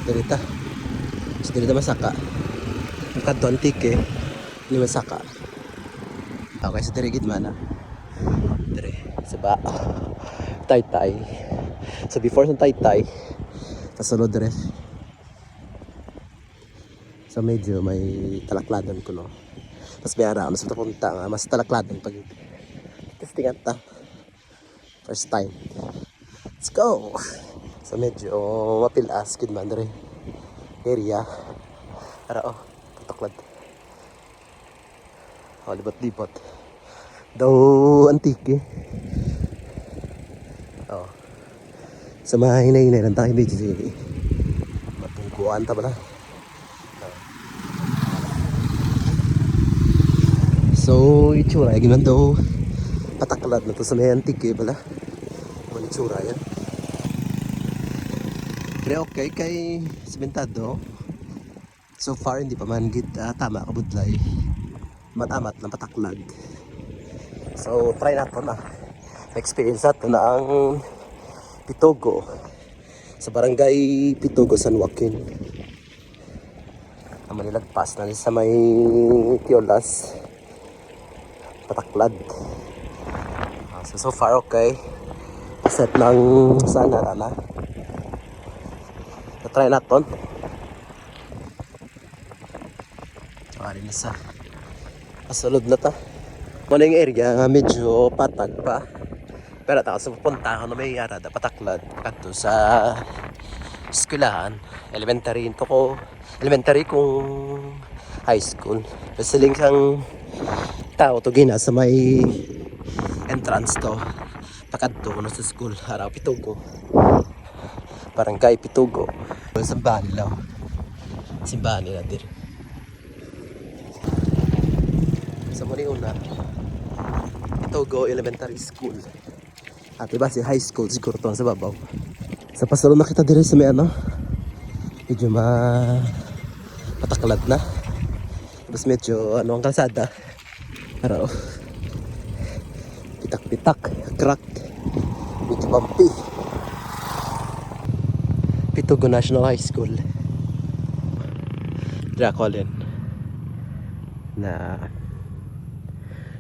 Dirita. So dirita masaka. Ang kanto antike ni masaka. Okay, so dire gid man na. Dire sa ba. Taytay. So before sa Taytay, sa sulod dire. So medyo may talakladan ko no. Mas biyara, mas matapunta nga, mas talakladan pag testingan ta. First time. Let's go! So medyo mapilas kid man dire. Area. Ara oh, taklad. Oh, libat-libat. Daw antike. Oh. Sa mga hinay-hinay lang tayo medyo sige. Matungkuan ta ba na? So, itsura, ganun daw pataklad na to sa may antike pala. Ano itsura yan? Pero okay kay sementado. So far, hindi pa man gid tama kabudlay. Matamat ng pataklad. So, try natin na. Experience natin na ang Pitugo. Sa barangay Pitugo, San Joaquin. Ang manilagpas na sa may Tiolas. Pataklad. So far okay. Set ng sana na. Try natin. Ari na sa asulod na ta. Muna yung area nga medyo patag pa. Pero taka sa pupuntahan na may yara da pataklad. Kadto sa eskwelahan. Elementary kung high school. Basiling sang tao to gina sa may entrance to pakadto ko na sa school araw Pitugo barangay Pitugo simbahan nila dir sa muli una Pitugo Elementary School at diba si high school siguro to sa babaw sa pasalon nakita dire sa may medyo pataklad na tapos medyo ang kalsada araw pitak-pitak crack medyo bumpy. Pitugo National High School Dracolin na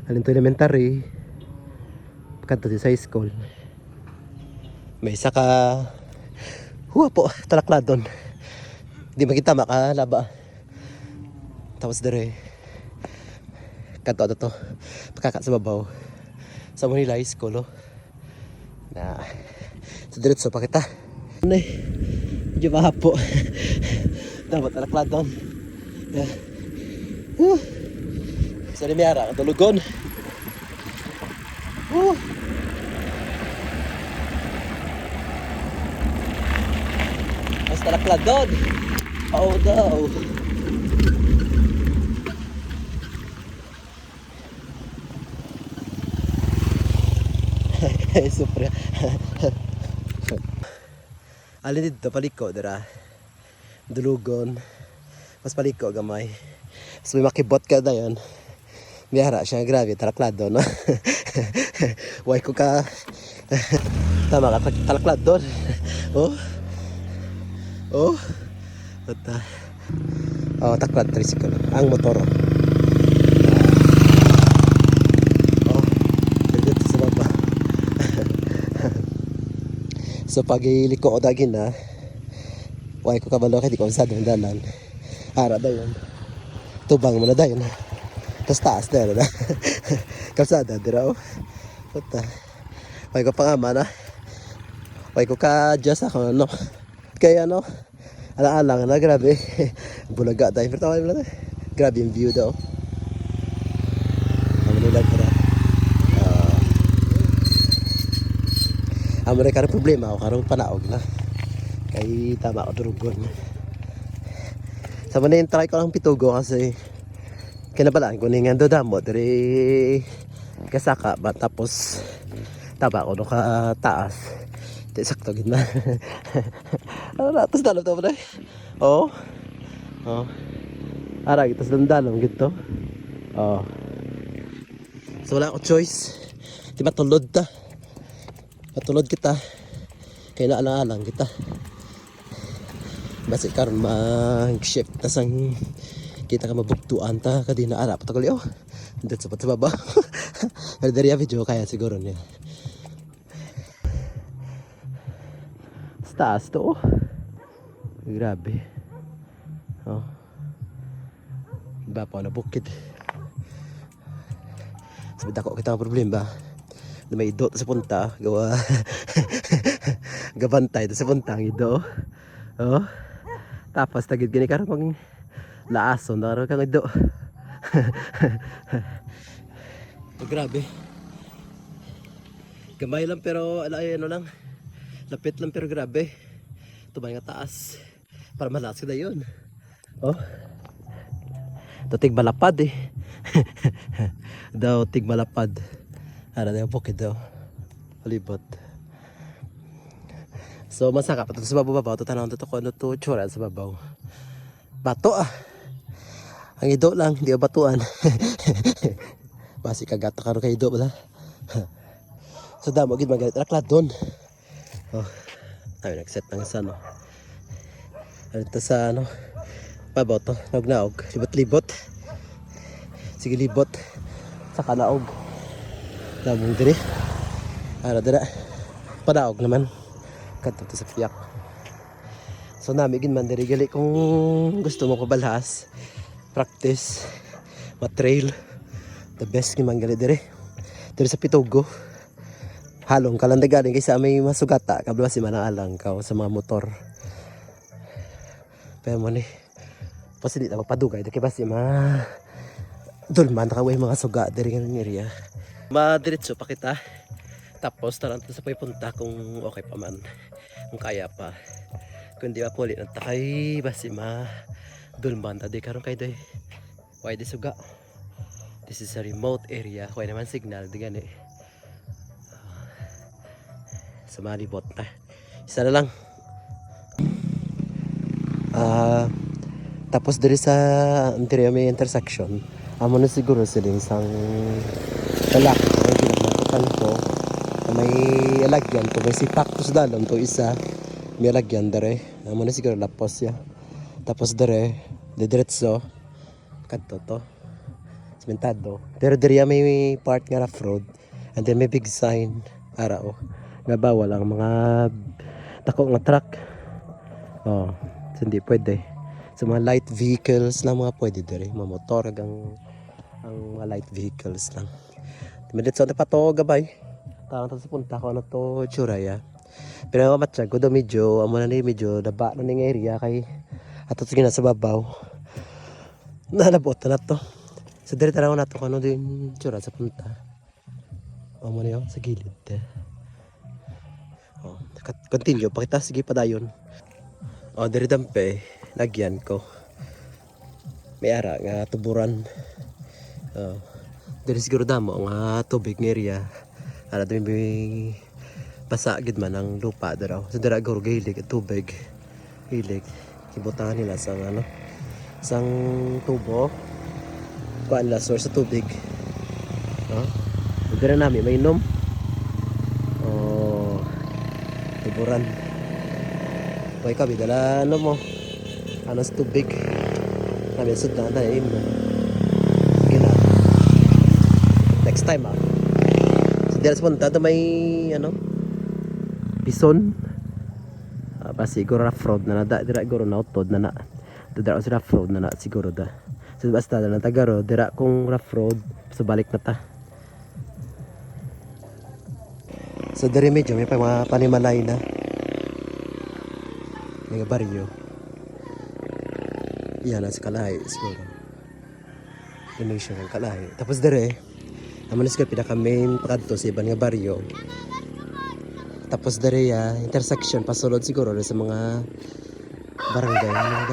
halin to elementary kanto sa high school may isa ka huwa po talakladon di makita makalaba tapos dire kanto to pagkakat sa babaw sa Manila High School na sa diretso pa kita medyo mahapo dapat talakladon sa limiyara katulugon mas talakladon oh daw super alin dito paliko dira dulugon mas paliko gamay so may makibot ka na yun biyara siya grabe talaklado no way ko ka tama ka talaklado oh taklad tricycle ang motor so pag iliko ko dagin na way ko kabalo kay di ko usad ng dalan ara daw yun tubang mo na daw yun tas taas na kalsada dira puta way ko pangama na way ko ka just ako kaya ala-alang na grabe bulaga dahil pero tawag mo na grabe yung view daw ang nilag para amo na karong problema o karong panaog na kay tama ko durugon sa manin try ko lang Pitugo kasi kinabalaan ko nga do damo diri kasaka ba tapos tama ko no ka taas di sakto gid na tapos dalom to ba ara kita sa dalom gito so wala ko choice di matulod ta patulod kita kaya naalang kita Basi karon mag-shift tas ang kita ka mabuktuan ta kadi na ara patakali oh. Dito sa baba. Pero dari video kaya siguro niya. Sa taas to oh. Grabe. Oh. Iba pa na bukid. Sabi dako kita ang problema ba? Na may ido sa punta gawa gabantay sa punta ang ido. Oh. Tapos tagid gini karon pang laason na kang ido. Oh, grabe. Gamay lang pero ano lang. Lapit lang pero grabe. Tumay nga taas. Para malas ka na yun. Oh. Tig malapad eh. Daw tig malapad. Ara na yung bukid daw. Palibot. So masaka pa sa babaw. Tanawang to ko ano to tsura sa babaw. Bato ah. Ang ido lang, di ba batuan. Basi kagata karo kay ido bala. So damo gid magalit raklat doon. Oh. Tayo nag-set ng sun oh. Ito sa ano babaw to, naog-naog, libot-libot. Sige libot sa kanaog. Damong diri. Ara dira. Padaog naman. Kadto to sa piyak. So nami gid man diri gali kung gusto mo ko balhas. Practice matrail. The best ni man gali diri. Diri sa Pitugo. Halong kalandagan kaysa may masugata kabla si manaalang ka sa mga motor. Pero mo ni pasi di ta magpadugay dili basi ma dulman ka way mga suga diri nga area. Madiretso pa kita. Tapos tanan sa paypunta kung okay pa man. Kung kaya pa. Kung di pa puli nang takay basi ma dulman ta di karon kay day. Why di suga? This is a remote area. Kaya naman signal di gani. Sa malibot na. Isa na lang. Tapos diri sa diri may intersection. Amo na siguro siling sang talak ay ginamatan ko. May alagyan to, may sipak to sa dalom to isa. May alagyan dere. Amo na siguro lapos ya. Tapos dere, diretso kadto to. Sementado. Pero diri may part nga rough road and then may big sign arao. Nga bawal ang mga tako nga truck. Oh, hindi pwede. Sa mga light vehicles lang mga pwede diri, mga motor ang mga light vehicles lang. Timidit sa pa to gabay. Tarang ta sa punta ko na to Churaya. Pero ang matcha ko do medyo amo na ni medyo daba na ning area kay ato sige na sa babaw. Nalabot na to. Sa diri tanaw na to kano din Chura sa punta. Amo na yo sa gilid. Oh, continue pakita sige padayon. Oh, diri dampe lagyan ko. May ara nga tuburan. Oh, diri siguro damo nga tubig ng area. Ara diri may basa gid man ang lupa daraw. So dira guro gilig at tubig. Hilig ibutangan nila sa ano sang tubo. Kuan la source sa tubig. Oh, dira nami may inom. Oh, tuburan. Hoy kami dala ano mo? Ano sa tubig? Kami sud na tayo inom. Sige na. Next time ah. So dira sa punta may ano? Bison. Basi siguro rough road na nada dira siguro na utod na na. Dira sa rough road na na siguro da. So basta na tagaro dira kung rough road so balik na ta. So diri medyo may mga panimalay na. May baryo. Yan na sa Kalahi siguro. Yun siya ng Kalahi. Tapos dere, naman siguro pinaka main pakadto sa ibang nga baryo. Tapos dere intersection pasulod siguro sa mga barangay na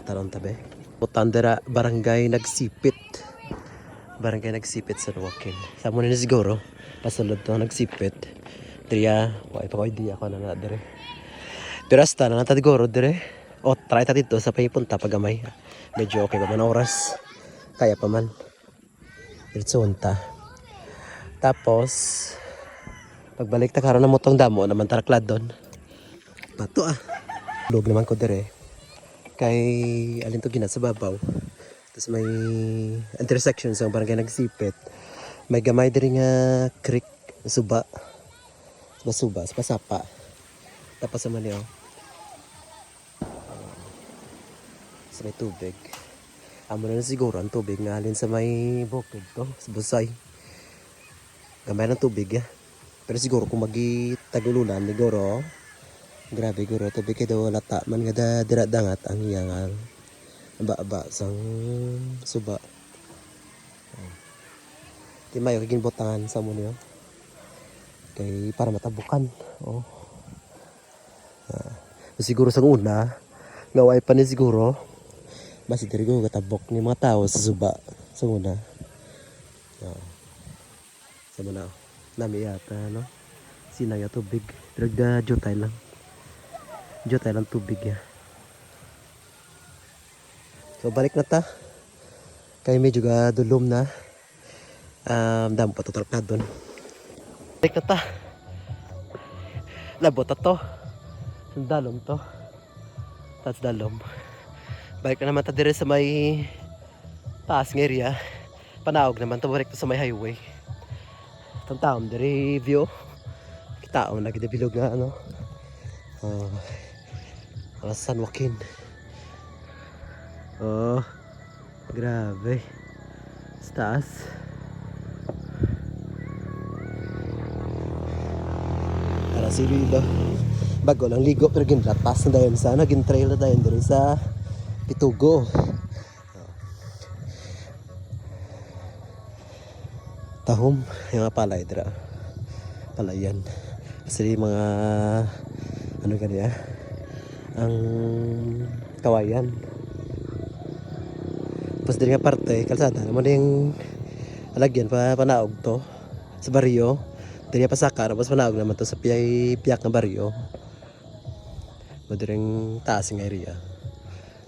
tarong tabi. Putandera barangay nagsipit. Barangay nagsipit sa Ruwakin. Sa muna na siguro pasulod to nagsipit. Dere wala pa ko idea ko na dere. Pero hasta na natagoro dire. O try ta dito sa papunta pagamay. Medyo okay pa man oras. Kaya pa man. Diretso unta. Tapos pagbalik ta karon na motong damo naman taraklad doon. Bato ah. Log naman ko dire. Kay alin to gina sa babaw. Tapos may intersection sa barangay nagsipit. May gamay diri nga creek, suba. Suba, pasapa. Tapos sa maniyo. Sa may tubig. Amo na siguro ang tubig nga alin sa may bukid to, sa busay. Gamay ng tubig ya. Pero siguro kung magi-tagululan, siguro, grabe guro, tubig kayo lata man nga diradangat ang iyang aba-aba sang suba. Di mayo kaging botangan sa mo niyo. Kay para matabukan. Oh. Siguro sang una, ngaway pa ni siguro, basta diri ko katabok ni mga tao sa suba sa una. Sa muna, nami yata, no? Sinang ya tubig. Dragda jutay lang. Jutay lang tubig ya. So balik na ta. Kaya medyo dulom na. Damo pa tutalak na doon. Balik na ta. Labot na to. Dalom to. That's dalom. Balik na naman ta dire sa may taas ng area. Panaog naman to. Balik to sa may highway. Itong taon dari view. Kitaon na gidabilog nga ano. San Joaquin. Oh, grabe. Sa taas. Para si Rilo. Bago lang ligo pero ginlatas na dayon sana. Gintrail na dayon dari sa Pitugo. Tahom, yung mga palay dira. Palayan. Kasi mga ano ganyan ang kawayan. Tapos din nga parte, kalsada naman yung alagyan pa panaog to sa baryo. Diri pa saka, tapos panaog naman to sa piyak na baryo. Madaling taas ng area.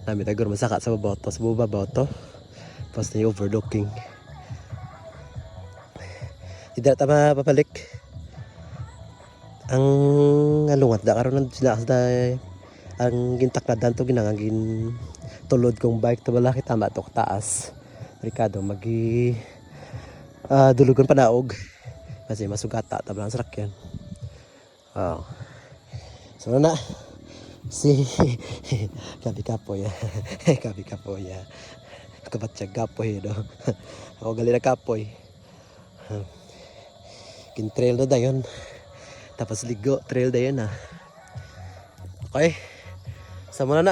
Nami tagor masaka sa babaw to, sa babaw to. Tapos na yung overlooking. Hindi na tama papalik. Ang alungat da karon nang sinakas da ang gintakladan to ginangagin tulod kong bike to wala tama to taas. Ricardo magi dulugon panaog. Kasi masugata tabang sakyan. Oh. So na si kabi kapoy. Kabi kapoy. Kabatsyag kapoy do. Ako gali na kapoy. Trail na dayon. Tapos ligo, trail dayon na. Okay. Sama na na.